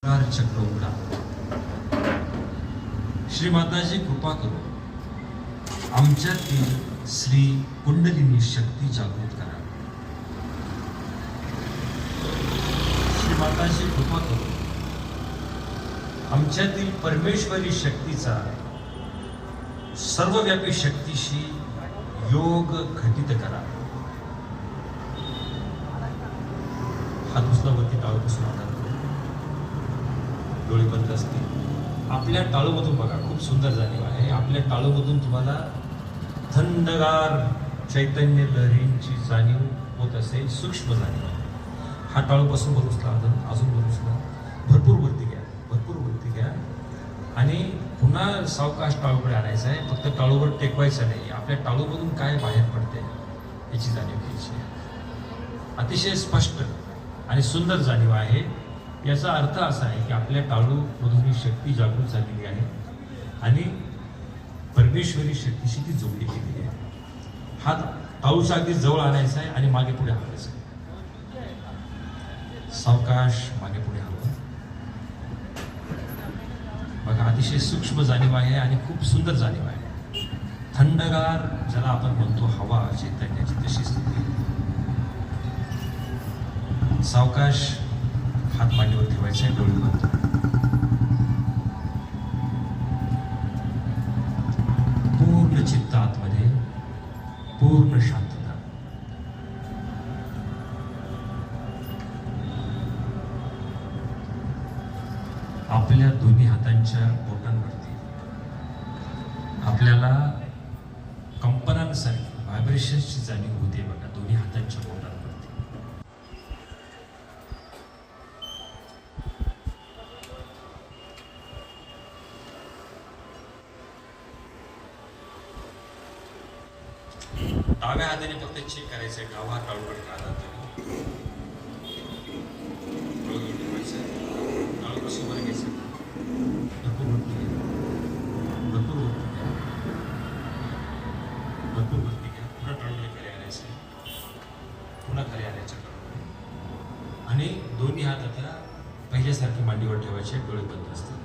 चक्र उघडा. श्री माताजी कृपा करू आमच्यातील श्री कुंडलिनी शक्ती जागृत करा. श्री माताजी कृपा करू आमच्यातील परमेश्वरी शक्तीचा सर्वव्यापी शक्तीशी योग घटित करा. हात उचलावरती टाळूपासून आणा. डोळे बंद असतील. आपल्या टाळूमधून बघा, खूप सुंदर जाणीव आहे. आपल्या टाळूमधून तुम्हाला थंडगार चैतन्य लहरींची जाणीव होत असेल, सूक्ष्म जाणीव. हा टाळूपासून वर उचला, अजून वर उचला. भरपूर वरती घ्या, भरपूर वरती घ्या. आणि पुन्हा सावकाश टाळूकडे आणायचं आहे. फक्त टाळूवर टेकवायचं नाही. आपल्या टाळूमधून काय बाहेर पडते याची जाणीव घ्यायची. अतिशय स्पष्ट आणि सुंदर जाणीव आहे. याचा अर्थ असा आहे की आपल्या टाळूमधून ही शक्ती जागृत झालेली आहे आणि परमेश्वरी शक्तीशी ती जोडली गेलेली आहे. हात टाळूच्या अगदी जवळ आणायचा आहे आणि मागे पुढे हलवायचं आहे. सावकाश मागे पुढे हलवा. बघा, अतिशय सूक्ष्म जाणीव आहे आणि खूप सुंदर जाणीव आहे. थंडगार ज्याला आपण म्हणतो हवा चैतन्याची, तशी स्थिती. सावकाश हात मांडीवर ठेवायचे आहे. डोळे बंद. पूर्ण चित्त आतमध्ये, पूर्ण शांतता. आपल्या दोन्ही हातांच्या बोटांवरती आपल्याला कंपनांसारखी व्हायब्रेशन्सची जाणीव होते. बघा, दोन्ही हातांच्या बोटांवरती. डाव्या हाताने फक्त चेक करायचंय. डावा टाळूकडे काढा तरी टाळू कसं वर घ्यायचं. भरपूर वरती घ्या, भरपूर वरती घ्या, भरपूर वरती घ्या. पुन्हा टाळूकडे खाली आणायचं, पुन्हा खाली आणायचं टाळू. आणि दोन्ही हात आता पहिल्यासारखे मांडीवर ठेवायचे. डोळे बंद असतात.